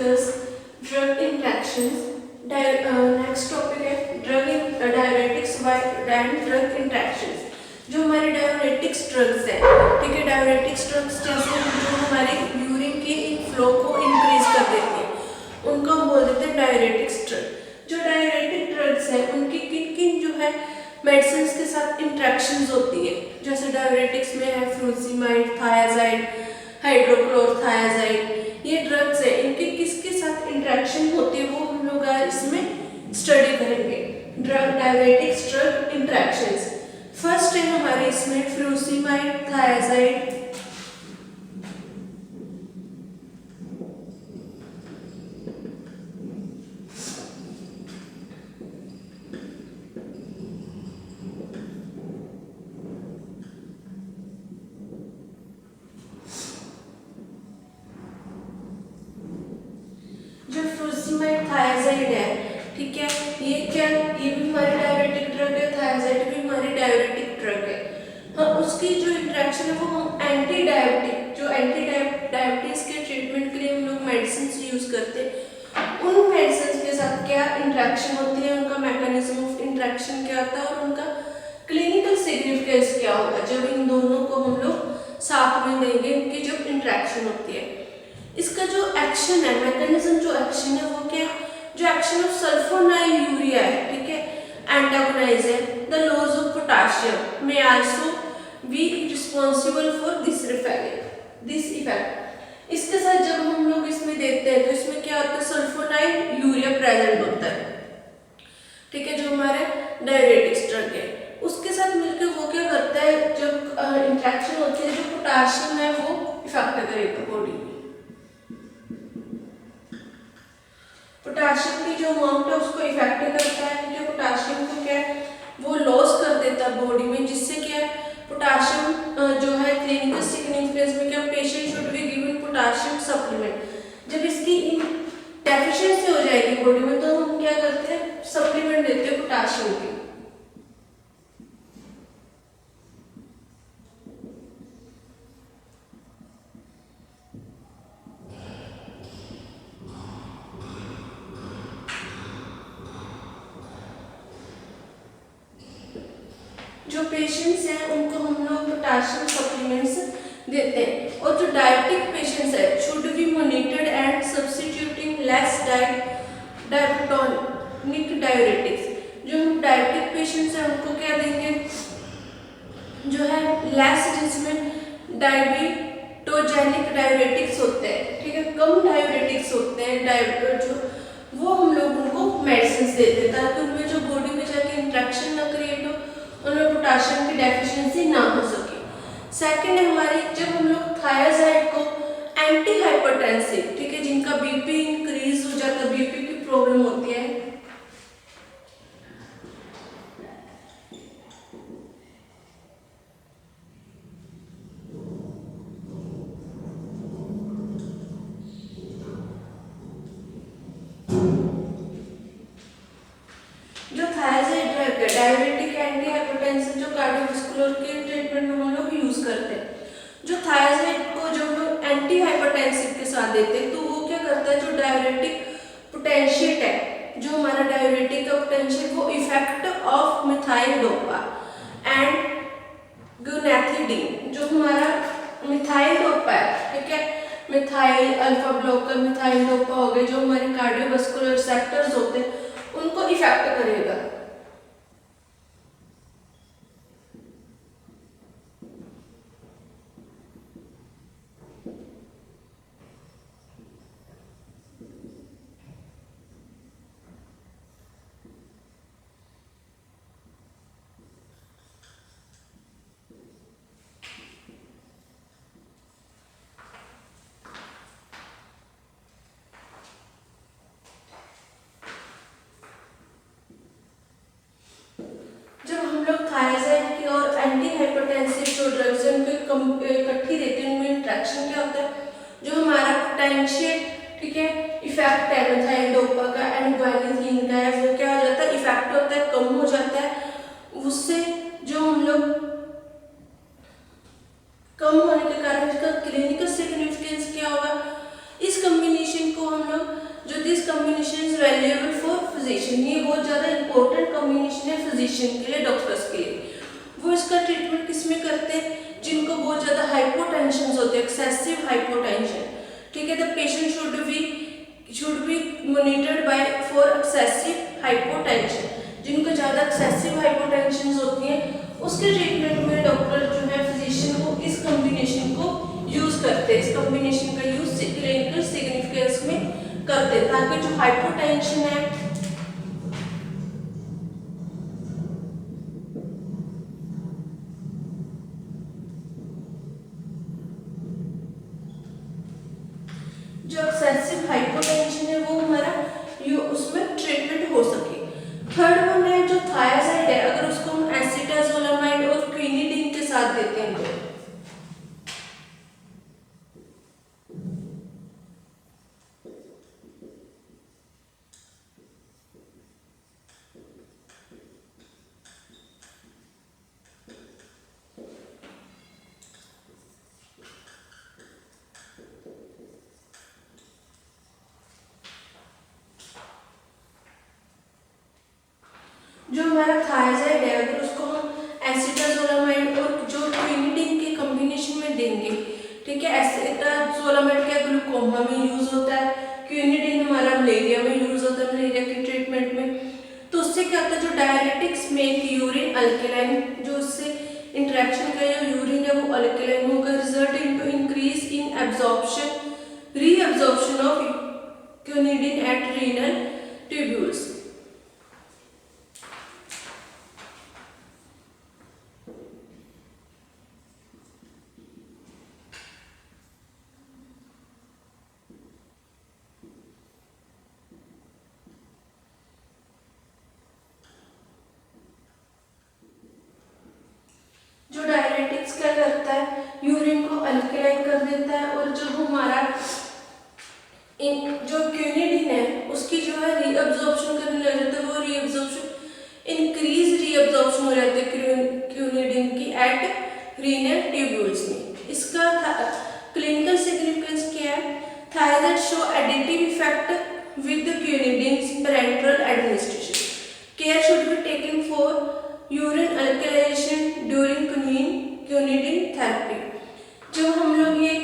Discuss drug interactions. Next topic है drug diuretics and drug interactions. जो हमारे diuretics drugs हैं, ठीक है, डायरेटिक्स ड्रग्स जैसे जो हमारे यूरिन के फ्लो को इंक्रीज कर देती है उनको हम बोल देते हैं डायरेटिक्स ड्रग। जो डायरेटिक ड्रग्स हैं उनकी किन किन जो है मेडिसिन के साथ इंटरेक्शंस होती है, जैसे डायरेटिक्स में है फ्यूरोसिमाइड, थायाजाइड, हाइड्रोक्लोरथायाजाइड, ये ड्रग्स है, इनके किसके साथ इंटरेक्शन होती है वो हम लोग आज इसमें स्टडी करेंगे। Drug diuretics drug interactions. First है हमारे इसमें फ्यूरोसिमाइड, थायाजाइड, थायाजाइड है, ठीक है, ये क्या, ये भी हमारी डायरेटिक ड्रग है, थायाजाइड भी हमारी डायरेटिक ड्रग है। हाँ, उसकी जो इंटरेक्शन है वो हम एंटी डायबिटिक, जो एंटी डायबिटीज के ट्रीटमेंट के लिए हम लोग मेडिसिन यूज करते हैं, उन मेडिसिन के साथ क्या इंटरेक्शन होती है, उनका मैकेनिज्म ऑफ इंटरेक्शन क्या होता है और उनका क्लिनिकल सिग्निफिकेंस क्या होगा जब इन दोनों को हम लोग साथ में देंगे, इनकी जो इंटरेक्शन होती है। इसका जो एक्शन है, मैकेनिज्म जो एक्शन है वो क्या है, जो एक्शन ऑफ सल्फोनाइल यूरिया है, ठीक है, एंटागोनाइज है द लॉज ऑफ पोटेशियम में also be responsible for this effect. इसके साथ जब हम लोग इसमें देते हैं तो इसमें क्या होता है, सल्फोनाइल यूरिया प्रेजेंट होता है, ठीक है, जो हमारे डायरेटिक्स ड्रग है। उसके साथ मिलकर वो क्या करता है, जब इंटरेक्शन होती है, जो पोटेशियम है वो इफेक्ट करेगा बॉडी में। पोटेशियम की जो अमाउंट है उसको इफेक्ट करता है, जो पोटेशियम को क्या है वो लॉस कर देता है बॉडी में, जिससे क्या है पोटेशियम जो है क्लिनिकल सिग्निफिकेंस में क्या, patient should be given potassium supplement. जब इसकी डेफिशिएंसी हो जाएगी बॉडी में तो हम क्या करते हैं, सप्लीमेंट देते हैं पोटेशियम की। जो पेशेंट्स हैं उनको हम लोग पोटेशियम सप्लीमेंट्स देते हैं, और जो डायबिटिक पेशेंट्स है should be monitored and substituting less diabetogenic diuretics. जो हम डायबिटिक पेशेंट्स हैं उनको क्या देंगे, जो है लेस, जिसमें डायबिटोजेनिक डायरेटिक्स होते हैं, ठीक है, कम डायरेटिक्स होते हैं जो वो हम लोग उनको मेडिसिन देते हैं ताकि उनमें जो बॉडी में जाके इंट्रैक्शन ना क्रिएट हो, उनमें पोटेशियम की डेफिशिएंसी ना हो सके। सेकंड है हमारी, जब हम लोग थायाजाइड को एंटी हाइपरटेंसिव, ठीक है, जिनका बीपी इंक्रीज हो जाता है, बीपी की प्रॉब्लम होती है, जो थायाजाइड ड्रग है डायबिटिक एंटी हाइपरटेंसिव, जो कार्डियोवास्कुलर के ट्रीटमेंट में हम लोग यूज करते हैं। जो थायाजाइड को जब हम एंटी हाइपरटेंसिव के साथ देते हैं तो वो क्या करता है, जो डायरेटिक पोटेंशिएट है, जो हमारा डायरेटिक का पोटेंशिएट वो effect of methyldopa and guanethidine, जो हमारा मिथाइल डोपा है, ठीक है, methyl alpha blocker, methyldopa हो गए, जो हमारे कार्डियोवास्कुलर रिसेप्टर्स होते हैं उनको इफेक्ट करेगा। थायराइड की और एंटी हाइपरटेंसिव जो ड्रग्स हैं उनको इकट्ठी देते हैं, उनमें इंट्रैक्शन क्या होता है, जो हमारा पोटेंशियल ठीक है इफेक्ट है मिथाइल डोपा का एंड ग्वानिलीन का है, वो क्या हो जाता है इफेक्ट होता है, कम हो जाता है, उससे जो हम लोग कम होने के कारण इसका क्लिनिकल सिग्निफिकेंस क्या होगा, इस कॉम्बिनेशन को हम लोग combination is valuable for physician, ये बहुत ज़्यादा इंपॉर्टेंट कॉम्बिनेशन है फिजिशियन के लिए, डॉक्टर्स के लिए। वो इसका ट्रीटमेंट किसमें करते हैं, जिनको बहुत ज़्यादा हाइपोटेंशन होते हैं, एक्सेसिव हाइपोटेंशन, ठीक है। The patient should be monitored by for excessive hypotension, जिनको ज़्यादा एक्सेसिव हाइपोटेंशन होती हैं उसके ट्रीटमेंट में डॉक्टर जो है फिजिशियन को इस कॉम्बिनेशन को यूज़ करते हैं, इस कॉम्बिनेशन का यूज़ क्लिनिकल सिग्निफिकेंस में करते हैं, ताकि जो हाइपोटेंशन है जो एक्सेसिव हाइपोटेंशन है वो हमारा उसमें ट्रीटमेंट हो सके। थर्ड वन है जो थायराइड है, अगर उसको हम एसिटाजोलामाइड और क्विनिडीन के साथ देते हैं तो जो हमारा थायराइड है अगर उसको हम एसिटाजोलामाइड और जो क्विनिडीन के कॉम्बिनेशन में देंगे, ठीक है। एसिटाजोलामाइड क्या ग्लूकोमा में यूज होता है, क्विनिडीन हमारा मलेरिया में यूज होता है, मलेरिया के ट्रीटमेंट में। तो उससे क्या होता है, जो डायरेटिक्स मेक यूरिन अल्कलाइन, जो उससे इंटरेक्शन का जो यूरिन है वो अल्कलाइन होगा, result into increase in absorption reabsorption of quinidine at renal tubules. जो डायरेटिक्स क्या करता है, यूरिन को अल्कलाइन कर देता है, और जो हमारा जो क्विनिडीन है उसकी जो है रीअब्जॉर्प्शन करने लग जाता है, वो रीअब्जॉर्प्शन इंक्रीज रीअब्जॉर्प्शन हो जाता है क्विनिडीन की एट रीनल ट्यूब्यूल्स में। इसका क्लिनिकल सिग्निफिकेंस क्या है, thyroid show additive effect with quinidine parenteral administration, care should be taken for urine alkalinization during quinidine therapy. जब हम लोग ये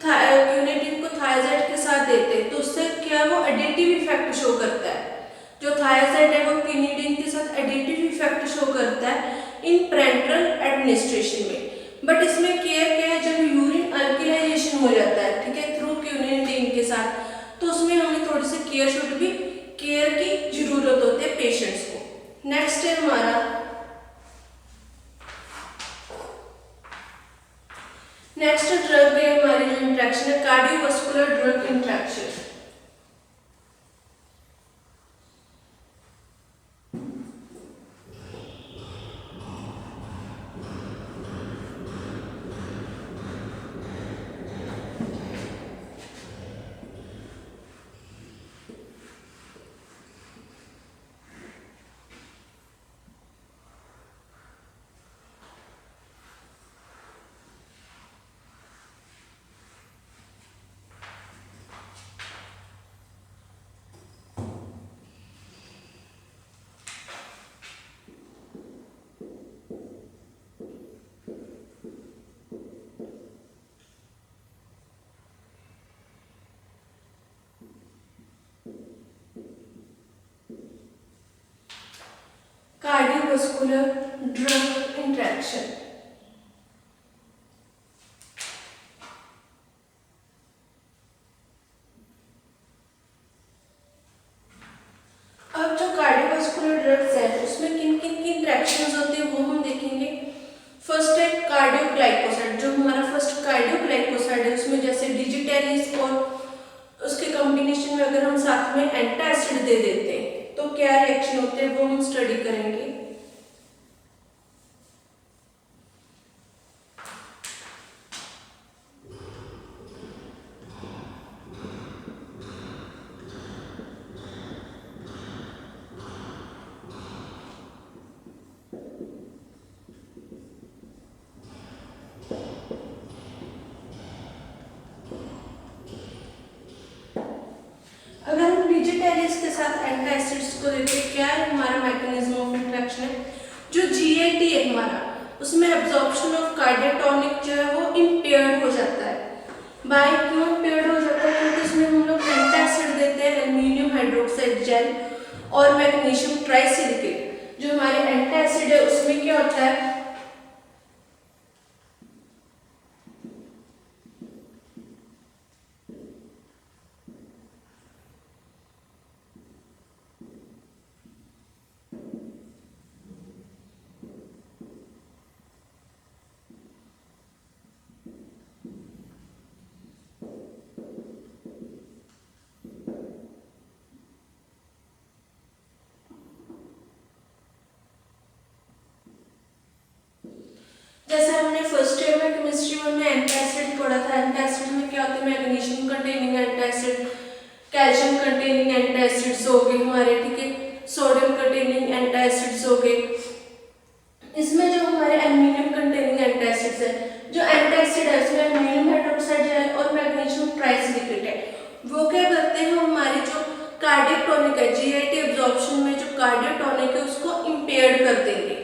क्विनिडीन को थायराइड के साथ देते हैं तो उससे क्या वो एडिटिव इफेक्ट शो करता है, जो थायराइड है वो क्विनिडीन के साथ एडिटिव इफेक्ट शो करता है इन पैरेंटरल एडमिनिस्ट्रेशन में। बट इसमें केयर क्या है, जब यूरिन अल्कलाइजेशन हो जाता है, ठीक है, थ्रू क्विनिडीन के साथ, तो उसमें हमें थोड़ी सी केयर की जरूरत होती है पेशेंट्स को। नेक्स्ट है हमारा नेक्स्ट ड्रग है हमारी जो इंट्रैक्शन है cardiovascular drug interaction. Cardiovascular drug interaction. अब जो कार्डियोवास्कुलर ड्रग्स है उसमें किन किन की इंट्रैक्शंस होती है वो हम देखेंगे। फर्स्ट है कार्डियोग्लाइकोसाइड, जो हमारा फर्स्ट कार्डियोग्लाइकोसाइड है उसमें जैसे डिजिटेलिस और उसके कॉम्बिनेशन में अगर हम साथ में एंटासिड दे देते हैं तो क्या रिएक्शन होते हैं वो हम स्टडी करेंगे। अगर हम डिजिटैलिस के साथ एंटासिड्स को देखते हैं, क्या है हमारा मैकेनिज्म ऑफ इंट्रैक्शन है। जो जीआईटी है हमारा, उसमें एब्जॉर्प्शन ऑफ कार्डियोटॉनिक जो है वो इम्पेयर्ड हो जाता है। बाय क्यों इम्पेयर्ड हो जाता है? क्योंकि इसमें हम लोग एंटासिड देते हैं, एल्यूमिनियम हाइड्रोक्साइड जेल और मैग्नीशियम ट्राइसिलिकेट। जो हमारे एंटासिड है उसमें क्या होता है, जैसे हमने फर्स्ट ईयर में केमिस्ट्री में एंटासिड पढ़ा था। एंटासिड में क्या होता है, magnesium containing antacid, calcium containing antacids हो गए हमारे, ठीक है, सोडियम कंटेनिंग एंटासिड्स हो गए। इसमें जो हमारे एल्यूमिनियम कंटेनिंग एंटासिड्स है, जो एंटासिड है उसमें एल्यूमिनियम हाइड्रोक्साइड है और मैग्नीशियम ट्राइसिलिकेट है। वो क्या करते हैं, हमारी जो कार्डियक टॉनिक है, जीआईटी एब्जॉर्प्शन में जो कार्डियक टॉनिक है उसको इम्पेयर्ड कर देंगे।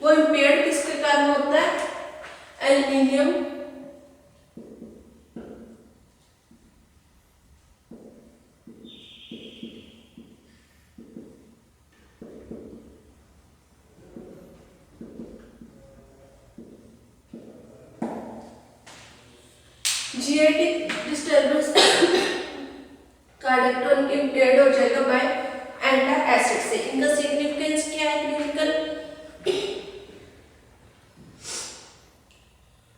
वो इम्पेयर्ड किसके कारण होता है, aluminium GIT disturbance cardiac tonic impaired हो जाएगा बाय एंटासिड से। इनका सिग्निफिकेंस क्या है clinical,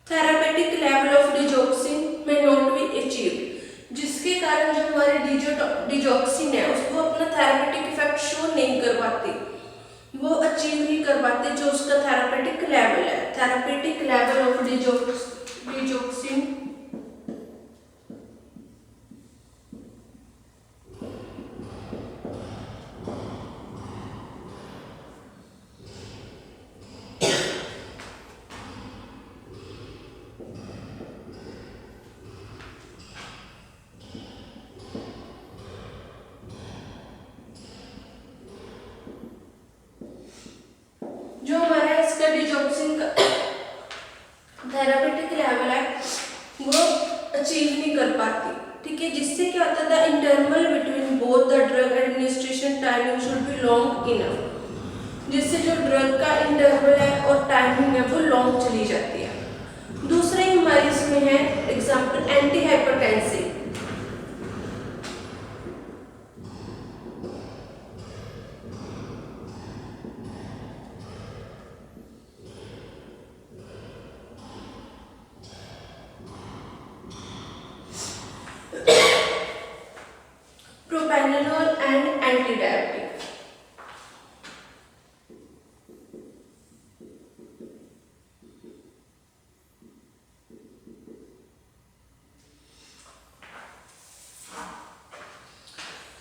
therapeutic level of digoxin में नॉट बी अचीव्ड, जिसके कारण जो हमारे डिजॉक्सिन है उसको अपना थेरापेटिक इफेक्ट शो नहीं कर पाती, वो अचीव नहीं कर पाते जो उसका थेरापेटिक लेवल है। थेरापेटिक लेवल ऑफ डिजॉक्सिन जो हमारा इसका डिजॉक्सिन का थेरापेटिक लेवल है वो अचीव नहीं कर पाती, ठीक है, जिससे क्या होता था, interval between both the drug administration timing should be long enough, जिससे जो ड्रग का इंटरवल है और टाइमिंग है वो लॉन्ग चली जाती है। दूसरा हमारी इसमें है example anti hypertensive. Propanol and anti diabetic.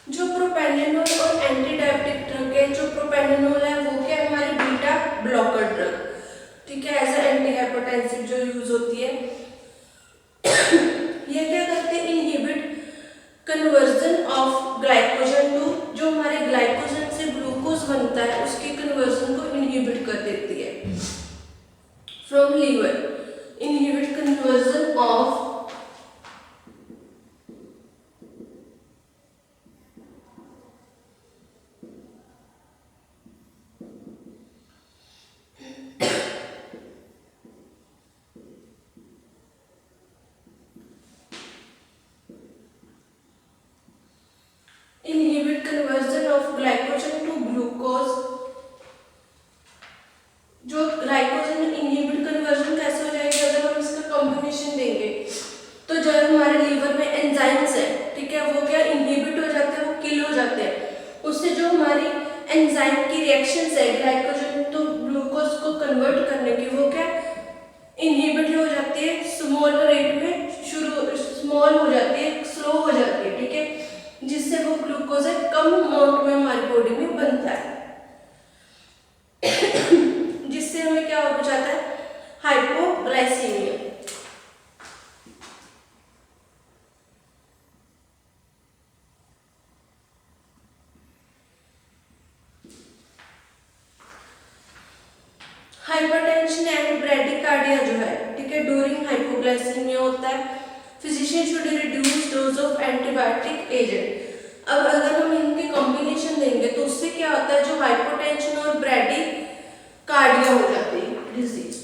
जो प्रोपेनोल और एंटी डायबिटिक ड्रग है, जो प्रोपेनोल है वो क्या है, हमारे बीटा ब्लॉकर ड्रग, ठीक है, एज एंटी हाइपरटेंसिव जो यूज होती है। ये क्या करते हैं, inhibit conversion of glycogen to, जो हमारे ग्लाइकोजन से ग्लूकोज बनता है उसके कन्वर्जन को इनहिबिट कर देती है from liver. Inhibit conversion of inhibit conversion of glycogen to glucose। जो ग्लाइकोजन इनहिबिट कन्वर्जन कैसे हो जाएगी, अगर हम इसका कॉम्बिनेशन देंगे तो जो हमारे लीवर में एंजाइम्स है, ठीक है, वो क्या इनहिबिट हो जाते हैं, वो किल हो जाते हैं। उससे जो हमारी एंजाइम की रिएक्शंस है ग्लाइकोजन तो ग्लूकोज को कन्वर्ट करने की, वो क्या इनहिबिट हो जाती है, स्मॉल रेट में स्मॉल हो जाती है, स्लो हो जाती है, ठीक है, जिससे वो ग्लूकोज है कम अमाउंट में हमारी बॉडी में बनता है, जिससे हमें क्या हो जाता है, हाइपोग्लाइसीमिया। हाइपोग्लाइसीमिया होता है, physician should reduce dose of antibiotic agent. अब अगर हम इनके कॉम्बिनेशन देंगे तो उससे क्या होता है, जो हाइपोटेंशन और ब्रैडी कार्डिया हो जाती है डिजीज।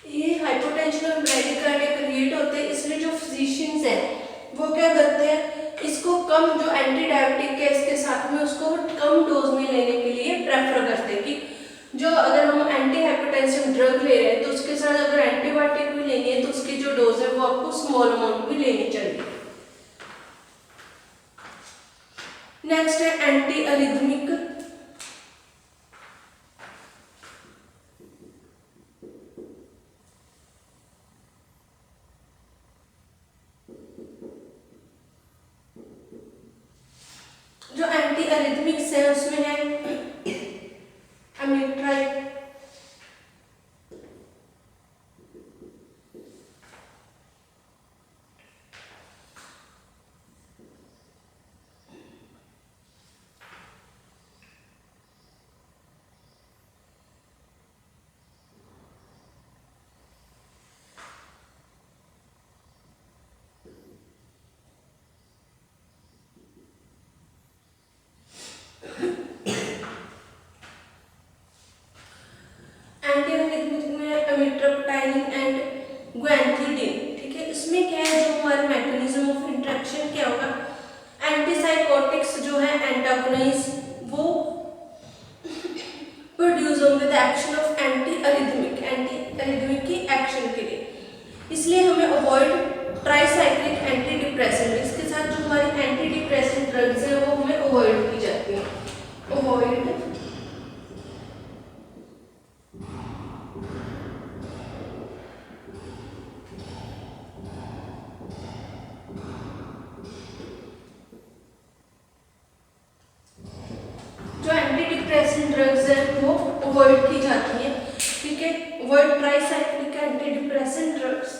ये हाइपोटेंशन और ब्रैडीकार्डिया क्रिएट होते हैं, इसलिए जो फिजिशियंस हैं वो क्या करते हैं, इसको कम, जो एंटी डायबिटिक है इसके साथ में उसको कम डोज में लेने के लिए प्रेफर करते हैं कि जो अगर हम एंटी हाइपरटेंसिव ड्रग ले रहे हैं तो उसके साथ अगर एंटीबायोटिक भी लेनी है तो उसकी जो डोज है वो आपको स्मॉल अमाउंट भी लेनी चाहिए। नेक्स्ट है एंटी अरिथमिक। जो एंटी अरिथमिक्स है उसमें है अमिट्राइड, अमिट्रप्टाइलिन एंड ग्वेंथिलीन। ठीक है, इसमें क्या है, जो हमारे मैकेनिज्म ऑफ इंट्रैक्शन क्या होगा, एंटीसाइकोटिक्स जो है एंटागोनाइज वो प्रोड्यूस होंगे the action of anti arrhythmic की एक्शन के लिए, इसलिए हमें अवॉइड ट्राइसाइक्लिक एंटी डिप्रेसेंट। इसके साथ जो हमारी एंटी डिप्रेसेंट ड्रग्स है वो हमें अवॉइड की जाती है। अवॉइड ड्रग्स है वो अवॉइड की जाती है। ठीक है, avoid tricyclic anti depressant drugs.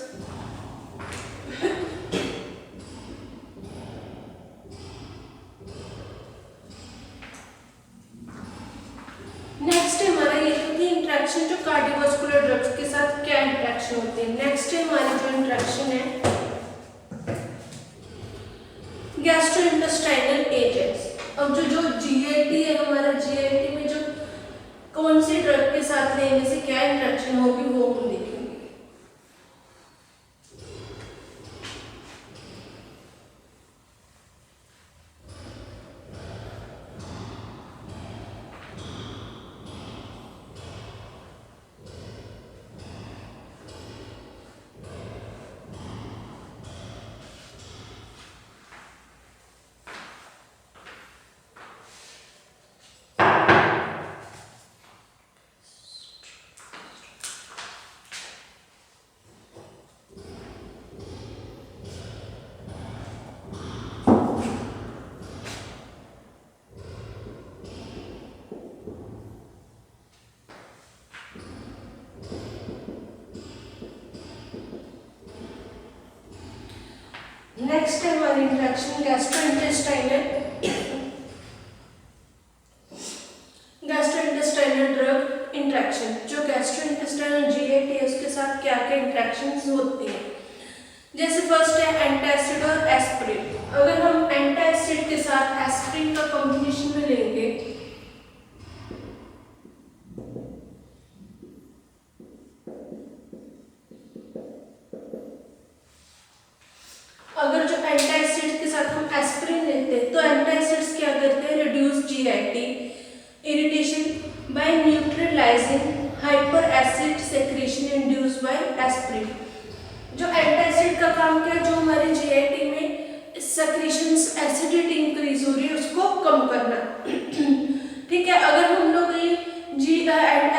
Next हमारा ये होती है इंट्रैक्शन, जो कार्डियोवास्कुलर ड्रग्स के साथ क्या इंट्रैक्शन होती है। नेक्स्ट हमारी जो इंट्रैक्शन है गैस्ट्रोइंटेस्टाइनल एजेंट्स। अब जो जीआईटी है हमारा, जीआईटी में जो कौन से ड्रग के साथ लेने से क्या इंट्रैक्शन होगी वो हम देखेंगे। नेक्स्ट है हमारी इंट्रैक्शन गैस्ट्रोइंटेस्टाइनल ड्रग इंट्रैक्शन। जो गैस्ट्रोइंटेस्टाइनल जीआईटी है उसके साथ क्या क्या इंट्रैक्शंस होती हैं। जैसे फर्स्ट है एंटासिड और एस्पिरिन। अगर हम एंटासिड के साथ एस्पिरिन का कॉम्बिनेशन में लेंगे अगर जो एंटासिड के साथ हम एस्पिरिन लेते हैं तो एंटासिड्स क्या करते हैं, reduce GIT irritation by neutralising hyper acid secretion induced by aspirin. जो एंटासिड का काम क्या है, जो हमारे जीआईटी में सेक्रेशंस एसिडिटी इंक्रीज हो रही है उसको कम करना। ठीक है, अगर हम लोग ये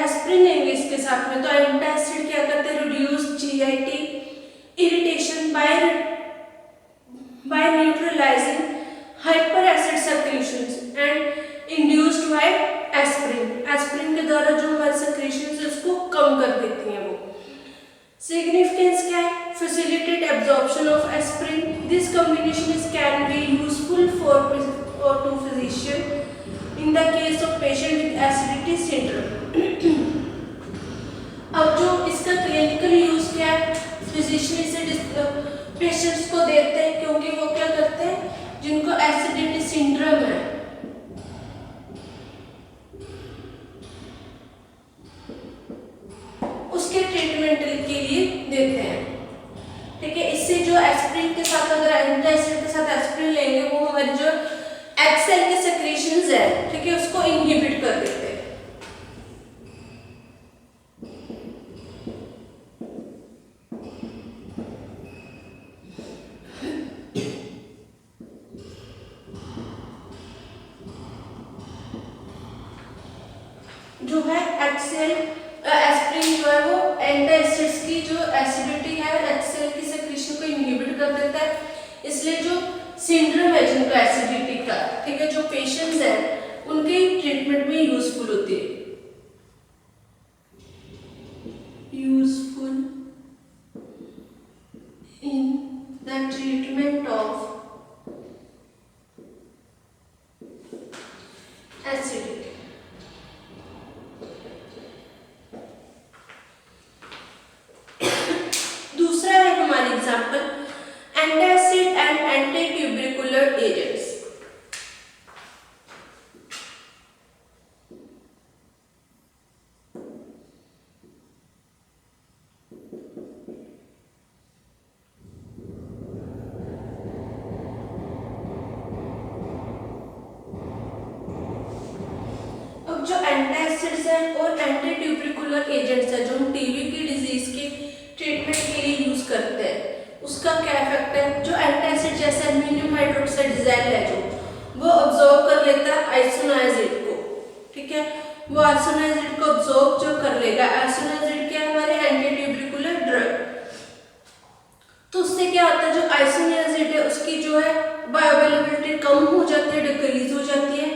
एस्पिरिन लेंगे इसके साथ में तो एंटासिड क्या करते हैं, reduce GIT irritation by neutralizing hyperacid secretions and induced by aspirin। Aspirin के द्वारा जो हमारे secretions है उसको कम कर देती हैं वो। सिग्निफिकेंस क्या है? Facilitate absorption of aspirin. This combination is can be useful for to physician in the case of patient with acidity syndrome. अब जो इसका क्लिनिकल यूज क्या है? फिजिशियन इसे पेशेंट्स को देते हैं क्योंकि वो क्या करते हैं, जिनको एसिडिटी सिंड्रोम है उसके ट्रीटमेंट के लिए देते हैं। ठीक है, इससे जो एस्पिरिन के साथ अगर एंटासिड के साथ एस्पिरिन लेंगे वो हमारी जो एक्सेल के सेक्रेशंस है, ठीक है, उसको इनहिबिट कर देते हैं। जो है एक्सेल एस्पिरिन जो है वो एंटासिड्स की जो एसिडिटी है एक्सेल की सेक्रेशन को इनहिबिट कर देता है, इसलिए जो सिंड्रोम है जिनको एसिडिटी का, ठीक है, जो पेशेंट्स हैं उनके ट्रीटमेंट में यूजफुल होती है। Useful in the treatment of acidity. दूसरा है हमारी एग्जांपल एंटासिड एंड एंटीट्यूबरिकुलर एजेंट्स। अब जो एंटासिड्स हैं और एंटीट्यूबरिकुलर एजेंट्स हैं जो हम टीबी की डिजीज के ट्रीटमेंट के लिए यूज करते हैं, उसका क्या इफेक्ट है? जो एंटासिड जैसे अल्मीनियम हाइड्रोक्साइड जेल है जो वो अब्सॉर्ब कर लेता है आइसोनाइजिड को, ठीक है, वो आइसोनाइजिड को अब्सॉर्ब जो कर लेगा, आइसोनाइजिड क्या है? हमारे एंटीट्यूबरिकुलर ड्रग। तो उससे क्या होता है, जो आइसोनाइजिड है उसकी जो है बायोअवेलेबिलिटी कम हो जाती है, डिक्रीज हो जाती है,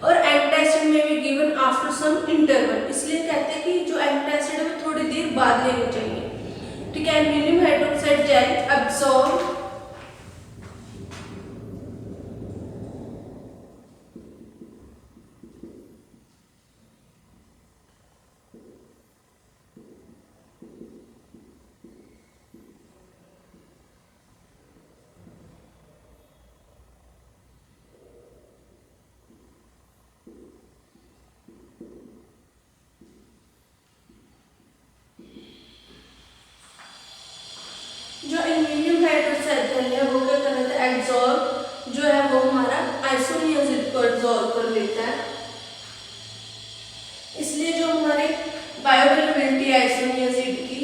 और एंटासिड में भी गिवन आफ्टर सम इंटरवल, इसलिए कहते हैं कि जो एंटासिड है वो थोड़ी देर बाद लेनी चाहिए। ठीक है, अल्मीनियम हाइड्रोक्साइड जेल अब्सॉर्ब जो एल्यूमिनियम हाइड्रोक्साइड जेल है वो क्या कर लेता है? एब्सॉर्ब जो है वो हमारा आइसोनियाजिड को एब्सॉर्ब कर लेता है, इसलिए जो हमारे बायोअवेलेबिलिटी है आइसोनियाजिड की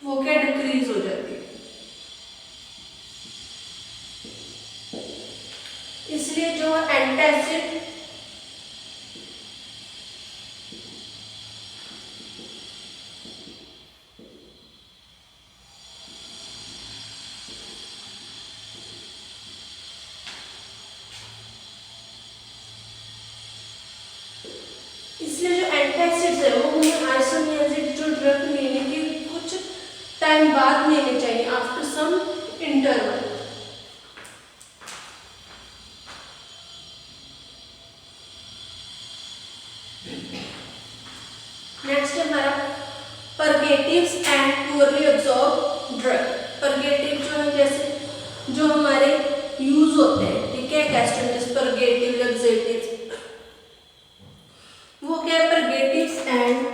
वो क्या डिक्रीज हो जाती है, इसलिए जो एंटासिड इसलिए जो एंटासिड्स है वो हमें आइसोनियाजिड जो ड्रग लेने के कुछ टाइम बाद लेने चाहिए, आफ्टर सम इंटरवल। नेक्स्ट है हमारा purgatives and poorly absorb drug. Purgative जो है जैसे जो हमारे यूज होते हैं, ठीक है, गैस्ट्रोइंटेस परगेटिव लैक्सेटिव्स, वो क्या है? Purgatives and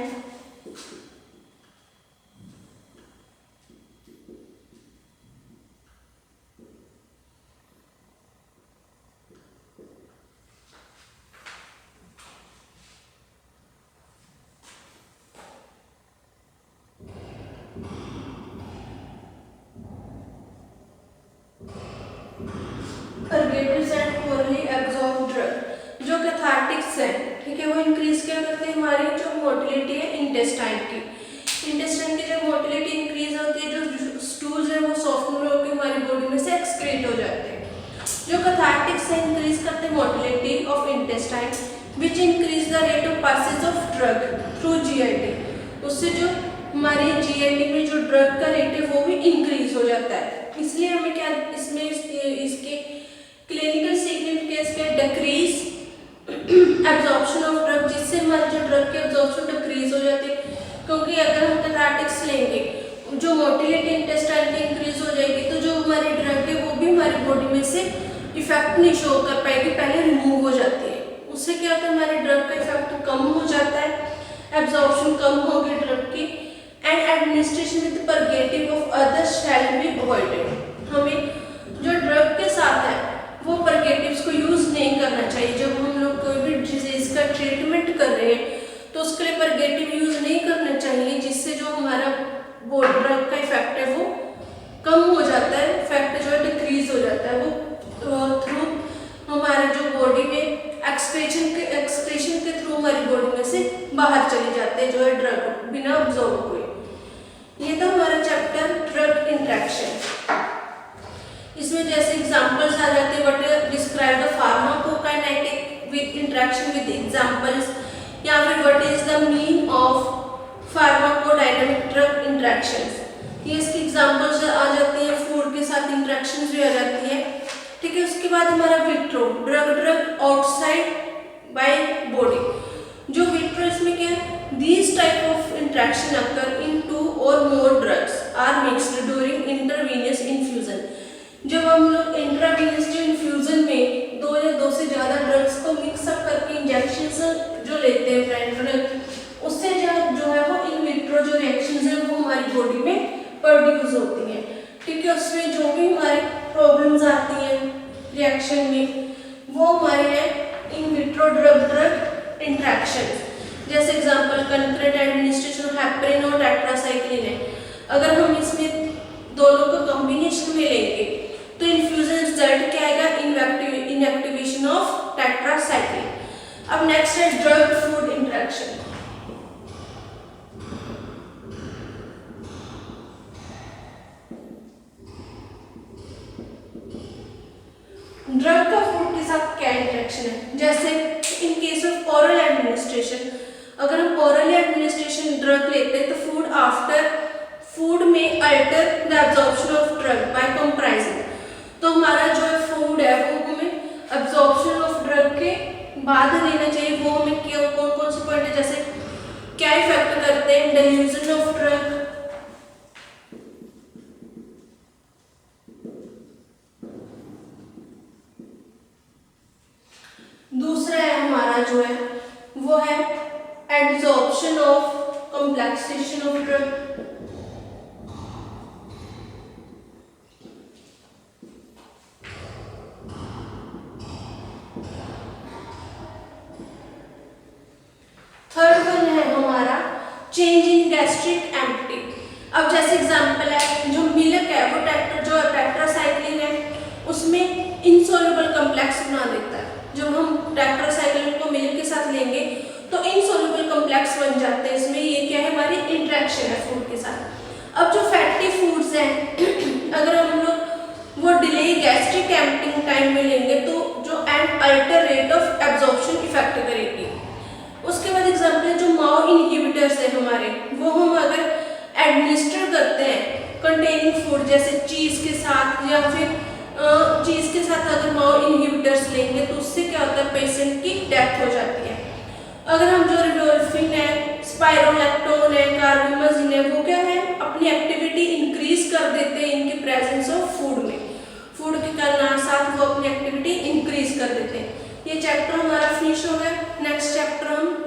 purgatives and poorly absorb drug जो कैथार्टिक्स है, ठीक है, वो इंक्रीज क्या करते हैं? हमारी जो मोटिलिटी है इंटेस्टाइन की, इंटेस्टाइन की जब मोटिलिटी इंक्रीज होती है, जो स्टूल्स है वो सॉफ्टनर होकर हमारी बॉडी बॉडी में से एक्सक्रीट हो जाते हैं। जो कैथार्टिक्स है इंक्रीज करते हैं motility of intestine which increase the rate of passage of drug through GIT. उससे जो हमारे जीआईटी में जो ड्रग का रेट है वो भी इंक्रीज हो जाता है। इसलिए हमें क्या इसमें इसके क्लिनिकल सिग्निफिकेंस क्या, डिक्रीज एब्जॉर्प्शन ऑफ ड्रग, जिससे हमारे जो ड्रग के एब्जॉर्प्शन डिक्रीज हो जाते हैं। क्योंकि अगर हम कैथार्टिक्स लेंगे जो मोटिलिटी इंटेस्टाइन की इंक्रीज हो जाएगी तो जो हमारी ड्रग है वो भी हमारी बॉडी में से इफेक्ट नहीं शो कर पाएगी, पहले रिमूव हो जाती है। उससे क्या होता है हमारे ड्रग का इफेक्ट कम हो जाता है, एब्जॉर्प्शन कम होगी ड्रग की, and administration with purgative of others shall be avoided. हमें जो ड्रग के साथ है वो परगेटिव्स को यूज नहीं करना चाहिए। जब हम लोग कोई भी डिजीज का ट्रीटमेंट कर रहे हैं तो उसके लिए परगेटिव यूज नहीं करना चाहिए, जिससे जो हमारा वो ड्रग का इफेक्ट है वो कम हो जाता है, इफेक्ट जो है डिक्रीज हो जाता है, वो थ्रू हमारे जो बॉडी में एक्सक्रीशन के थ्रू हमारी बॉडी में से बाहर चले जाते हैं जो है ड्रग बिना ऑब्जॉर्व हुए। ये था हमारा चैप्टर ड्रग इंटरेक्शन। इसमें जैसे एग्जांपल्स आ जाते हैं, what describe the pharmacokinetic with interaction with examples, या फिर what is the mean of pharmacodynamic drug interactions. ये इसकी एग्जांपल्स आ जाती है, फूड के साथ इंटरेक्शंस भी आ जाती है, ठीक है। उसके बाद हमारा vitro, drug outside by body. जो विट्रो इसमें क्या है, these type of interaction occur in 2 or more drugs are mixed during intravenous infusion। जब हम लोग इंट्रावेनस जो इन्फ्यूजन में 2 या 2 से ज़्यादा ड्रग्स को मिक्सअप करके इंजेक्शंस जो लेते हैं फ्रेंड, उससे जो है वो इन विट्रो जो रिएक्शंस है वो हमारी बॉडी में प्रोड्यूस होती हैं, ठीक है। उसमें जो भी हमारी प्रॉब्लम्स आती हैं रिएक्शन में वो हमारे हैं इन विट्रो ड्रग इंटरेक्शन। जैसे एग्जांपल कंकरेंट एडमिनिस्ट्रेशन हेपरिन और टेट्रासाइक्लिन है। अगर हम इसमें दोनों को कॉम्बिनेशन में लेंगे तो इन्फ्यूजन रिजल्ट क्या आएगा, इनएक्टिवेशन ऑफ टेट्रासाइक्लिन। अब नेक्स्ट है ड्रग फूड इंटरेक्शन। ड्रग का फूड के साथ क्या इंटरेक्शन है, जैसे in case of oral administration, अगर हम ओरल एडमिनिस्ट्रेशन ड्रग लेते हैं तो फूड में alter the absorption of drug bye comprising. तो हमारा जो है फूड है वो हमें एब्जॉर्प्शन ऑफ ड्रग के बाद लेना चाहिए। वो हमें कौन कौन से पॉइंट है, जैसे क्या इफेक्ट करते हैं, डिल्यूजन ऑफ ड्रग, दूसरा है हमारा जो है वो है adsorption of complexation of drug, third one है हमारा चेंज इन गैस्ट्रिक एम्प्टी। अब जैसे एग्जांपल है जो मिल्क है वो जो टेट्रासाइक्लिन है उसमें इनसॉल्युबल कॉम्प्लेक्स बना देता है। जब हम टेट्रासाइक्लिन को मिल्क के साथ लेंगे तो इनसॉल्युबल कॉम्प्लेक्स बन जाते हैं इसमें। ये क्या है, हमारी इंटरेक्शन है फूड के साथ। अब जो फैटी फूड्स हैं अगर हम लोग वो डिले गैस्ट्रिक एम्प्टिंग टाइम में लेंगे तो जो and alter rate of absorption effect करेगी। उसके बाद एग्जाम्पल है जो माओ इनहिबिटर्स है हमारे, वो हम अगर एडमिनिस्टर करते हैं कंटेनिंग फूड जैसे चीज़ के साथ या फिर चीज़ के साथ अगर माओ इनहिबिटर्स लेंगे तो उससे क्या होता है, पेशेंट की डेथ हो जाती है। अगर हम जो रिडोल्फिन है, स्पाइरोलैक्टोन है, कार्बामेजिन है, वो क्या है अपनी एक्टिविटी इंक्रीज कर देते हैं इनके प्रेजेंस ऑफ फूड में। फूड के कारण साथ वो अपनी एक्टिविटी इंक्रीज कर देते हैं। ये चैप्टर हमारा फिनिश हो गया। नेक्स्ट चैप्टर हम